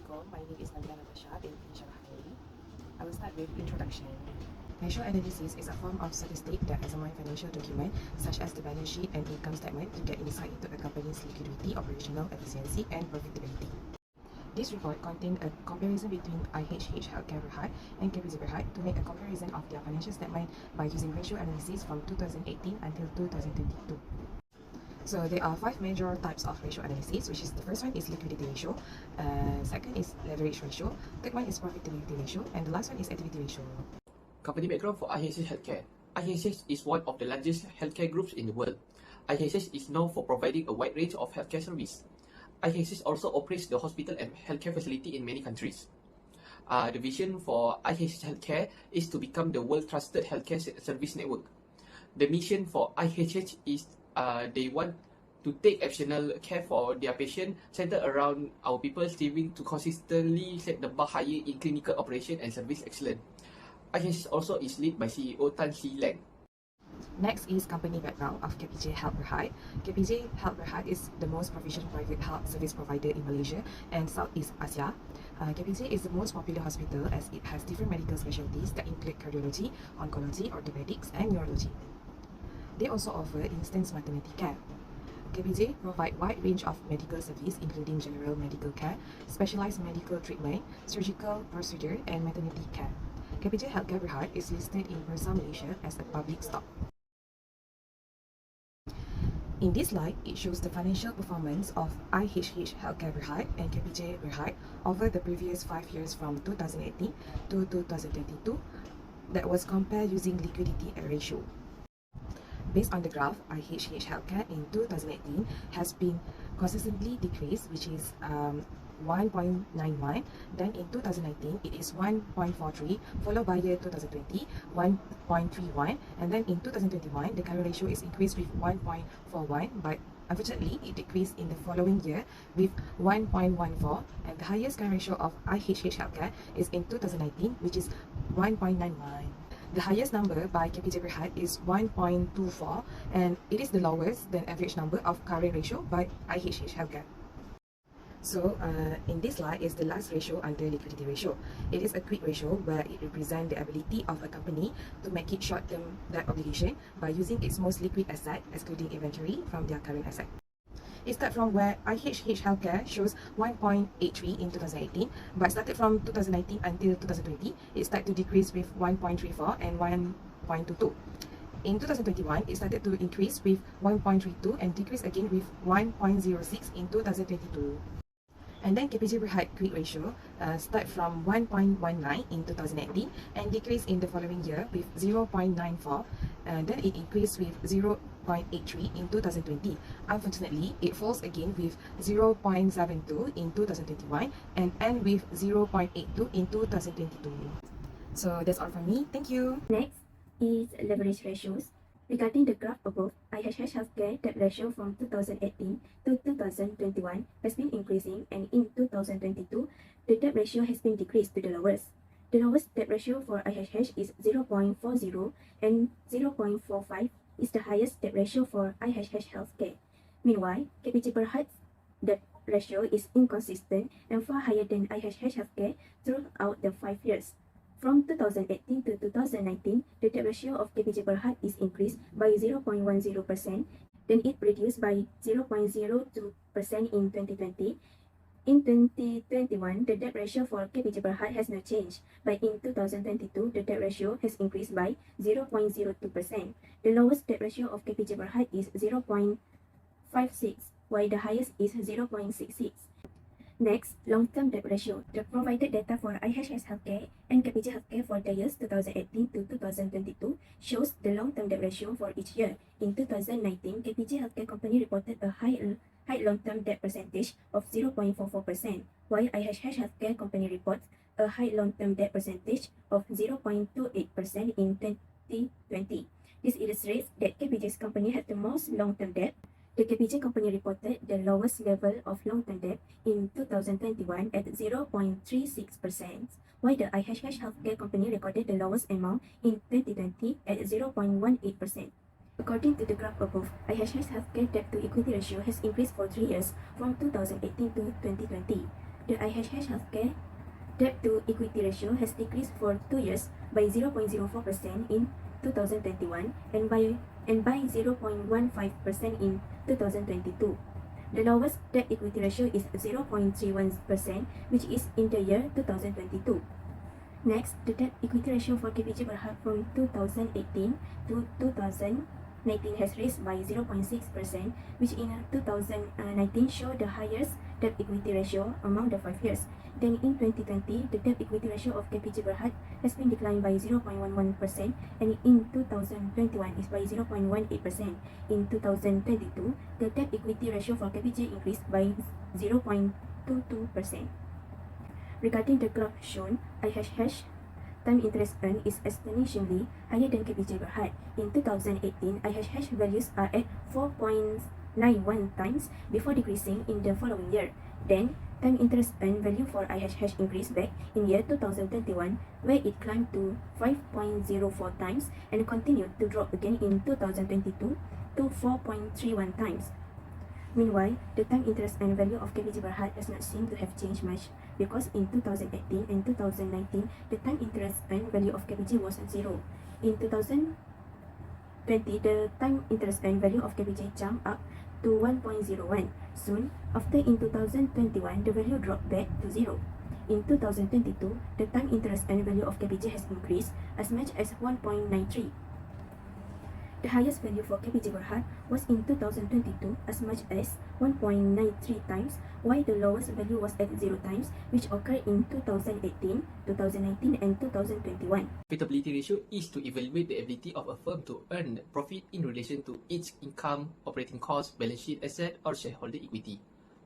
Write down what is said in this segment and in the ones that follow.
school. My name is Nabilah Natasha, Binti Shahrulhamiri. I will start with introduction. Financial analysis is a form of statistic that examines financial document such as the balance sheet and income statement to get insight into a company's liquidity, operational efficiency, and profitability. This report contained a comparison between IHH Healthcare Berhad and KPJ Berhad to make a comparison of their financial statement by using ratio analysis from 2018 until 2022. So there are 5 major types of ratio analysis, which is the first one is liquidity ratio, second is leverage ratio, third one is profitability ratio, and the last one is activity ratio. Company background for IHH Healthcare. IHH is one of the largest healthcare groups in the world. IHH is known for providing a wide range of healthcare service. IHH also operates the hospital and healthcare facility in many countries. The vision for IHH Healthcare is to become the world-trusted healthcare service network. The mission for IHH is they want to take exceptional care for their patient, centered around our people striving to consistently set the bar higher in clinical operation and service excellence. IHH also is led by CEO Tan Lang. Next is company background of KPJ Health Berhad. KPJ Health Berhad is the most proficient private health service provider in Malaysia and Southeast Asia. KPJ is the most popular hospital as it has different medical specialties that include cardiology, oncology, orthopedics, and neurology. They also offer instant maternity care. KPJ provide wide range of medical service including general medical care, specialized medical treatment, surgical procedure, and maternity care. KPJ Healthcare Berhad is listed in Bursa Malaysia as a public stock. In this slide, it shows the financial performance of IHH Healthcare Berhad and KPJ Berhad over the previous 5 years from 2018 to 2022 that was compared using liquidity ratio. Based on the graph, IHH Healthcare in 2018 has been consistently decreased, which is 1.91. Then in 2019, it is 1.43, followed by year 2020, 1.31. And then in 2021, the current ratio is increased with 1.41, but unfortunately, it decreased in the following year with 1.14. And the highest current ratio of IHH Healthcare is in 2019, which is 1.91. The highest number by KPJ Berhad is 1.24, and it is the lowest than average number of current ratio by IHH Healthcare. So in this slide is the last ratio under liquidity ratio. It is a quick ratio where it represents the ability of a company to make its short-term debt obligation by using its most liquid asset, excluding inventory, from their current asset. It starts from where IHH Healthcare shows 1.83 in 2018, but started from 2019 until 2020, it started to decrease with 1.34 and 1.22. In 2021, it started to increase with 1.32 and decrease again with 1.06 in 2022. And then KPJ Berhad quick ratio start from 1.19 in 2018 and decrease in the following year with 0.94, and then it increased with 0.83 in 2020. Unfortunately, it falls again with 0.72 in 2021 and end with 0.82 in 2022. So that's all from me. Thank you. Next is leverage ratios. Regarding the graph above, IHH Healthcare debt ratio from 2018 to 2021 has been increasing, and in 2022, the debt ratio has been decreased to the lowest. The lowest debt ratio for IHH is 0.40 and 0.45 is the highest debt ratio for IHH Healthcare. Meanwhile, KPJ Berhad's debt ratio is inconsistent and far higher than IHH Healthcare throughout the 5 years. From 2018 to 2019, the debt ratio of KPJ Berhad is increased by 0.10%, then it reduced by 0.02% in 2020. In 2021, the debt ratio for KPJ Berhad has not changed, but in 2022, the debt ratio has increased by 0.02%. The lowest debt ratio of KPJ Berhad is 0.56, while the highest is 0.66. Next, long-term debt ratio. The provided data for IHH Healthcare and KPJ Healthcare for the years 2018 to 2022 shows the long-term debt ratio for each year. In 2019, KPJ Healthcare Company reported a high long-term debt percentage of 0.44%, while IHH Healthcare Company reports a high long-term debt percentage of 0.28% in 2020. This illustrates that KPJ's company had the most long-term debt. The KPJ company reported the lowest level of long-term debt in 2021 at 0.36%, while the IHH Healthcare company recorded the lowest amount in 2020 at 0.18%. According to the graph above, IHH Healthcare debt to equity ratio has increased for 3 years from 2018 to 2020. The IHH Healthcare debt to equity ratio has decreased for 2 years by 0.04% in 2021 and by 0.15% in 2022. The lowest debt equity ratio is 0.31%, which is in the year 2022. Next, the debt equity ratio for KPG Berhad from 2018 to 2019 has raised by 0.6%, which in 2019 showed the highest debt equity ratio among the 5 years. Then in 2020, the debt equity ratio of KPG Berhad has been declined by 0.11%, and in 2021 is by 0.18%. In 2022, the debt equity ratio for KPG increased by 0.22%. Regarding the graph shown, IHH time interest earned is astonishingly higher than KPG Berhad. In 2018, IHH values are at 4.91 times before decreasing in the following year. Then, time interest earned value for IHH increased back in year 2021, where it climbed to 5.04 times and continued to drop again in 2022 to 4.31 times. Meanwhile, the time interest earned value of KPG Berhad does not seem to have changed much, because in 2018 and 2019, the time interest earned value of KPG was 0. In 2020, the time interest earned value of KPG jumped up to 1.01. Soon after, in 2021, the value dropped back to 0. In 2022, the time interest earned value of KPG has increased as much as 1.93. The highest value for KPG Berhad was in 2022 as much as 1.93 times, while the lowest value was at 0 times, which occurred in 2018, 2019, and 2021. Profitability ratio is to evaluate the ability of a firm to earn profit in relation to its income, operating costs, balance sheet asset, or shareholder equity.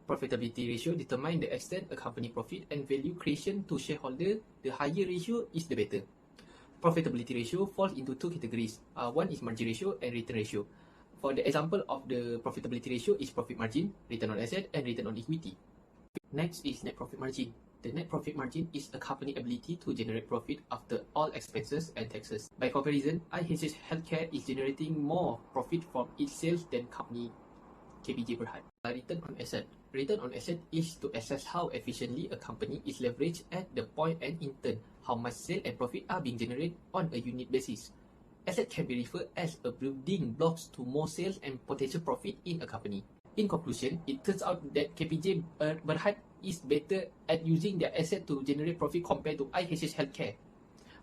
Profitability ratio determines the extent a company profit and value creation to shareholder. The higher ratio is the better. Profitability ratio falls into two categories. One is margin ratio and return ratio. For the example of the profitability ratio is profit margin, return on asset, and return on equity. Next is net profit margin. The net profit margin is a company ability to generate profit after all expenses and taxes. By comparison, IHH Healthcare is generating more profit from its sales than company KPG Berhad. Return on asset. Return on asset is to assess how efficiently a company is leveraged at the point and in turn how much sale and profit are being generated on a unit basis. Asset can be referred as a building blocks to more sales and potential profit in a company. In conclusion, it turns out that KPG Berhad is better at using their asset to generate profit compared to IHH Healthcare.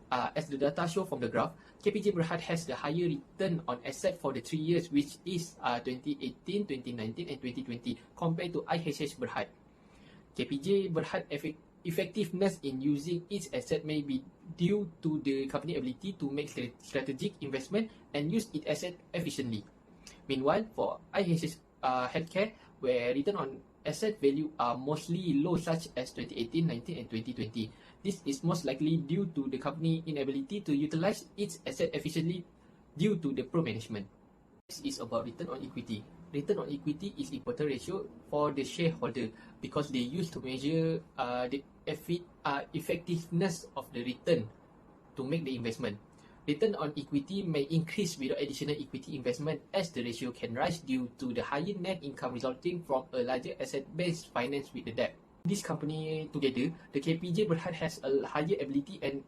As the data show from the graph, KPG Berhad has the higher return on asset for the 3 years, which is 2018, 2019, and 2020, compared to IHH Berhad. KPG Berhad effectiveness in using its asset may be due to the company ability to make strategic investment and use its asset efficiently. Meanwhile, for IHH Healthcare, where return on asset value are mostly low, such as 2018, 19, and 2020. This is most likely due to the company inability to utilize its asset efficiently due to the poor management. This is about return on equity. Return on equity is important ratio for the shareholder because they use to measure the effectiveness of the return to make the investment. Return on equity may increase without additional equity investment as the ratio can rise due to the higher net income resulting from a larger asset base financed with the debt. This company together, the KPG Berhad has a higher ability and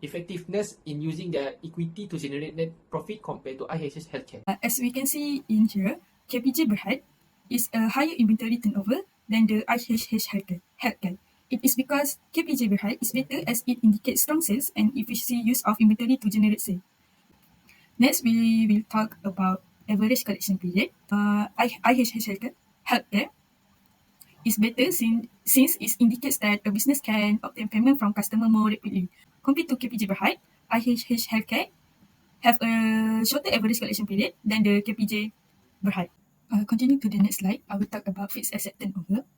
effectiveness in using their equity to generate net profit compared to IHH Healthcare. As we can see in here, KPG Berhad is a higher inventory turnover than the IHH Healthcare. It is because KPG Berhad is better as it indicates strong sales and efficient use of inventory to generate sales. Next, we will talk about average collection period. IHH Healthcare is better since it indicates that a business can obtain payment from customer more rapidly. Compared to KPG Berhad, IHH Healthcare have a shorter average collection period than the KPG Berhad. Continuing to the next slide, I will talk about fixed asset turnover.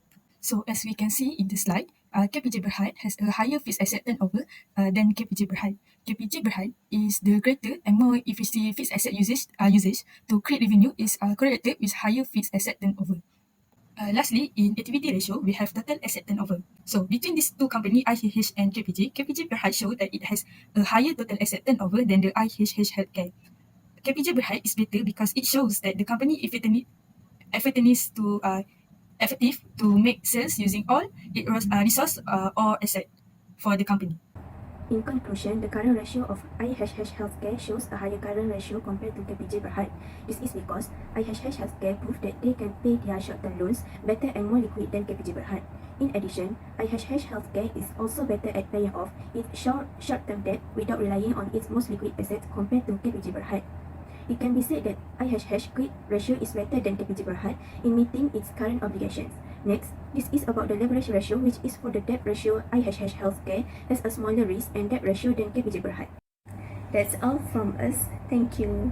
So as we can see in the slide, KPG Berhad has a higher fixed asset turnover than KPG Berhad. KPG Berhad is the greater and more efficient fixed asset usage to create revenue is correlated with higher fixed asset turnover. Lastly, in activity ratio, we have total asset turnover. So between these two companies, IHH and KPG Berhad show that it has a higher total asset turnover than the IHH Healthcare. KPG Berhad is better because it shows that the company effectiveness to effective to make sales using all its resource or asset for the company. In conclusion, the current ratio of IHH Healthcare shows a higher current ratio compared to KPJ Berhad. This is because IHH Healthcare proved that they can pay their short-term loans better and more liquid than KPJ Berhad. In addition, IHH Healthcare is also better at paying off its short-term debt without relying on its most liquid assets compared to KPJ Berhad. It can be said that IHH quick ratio is better than KPJ Berhad in meeting its current obligations. Next, this is about the leverage ratio, which is for the debt ratio. IHH Healthcare has a smaller risk and debt ratio than KPJ Berhad. That's all from us. Thank you.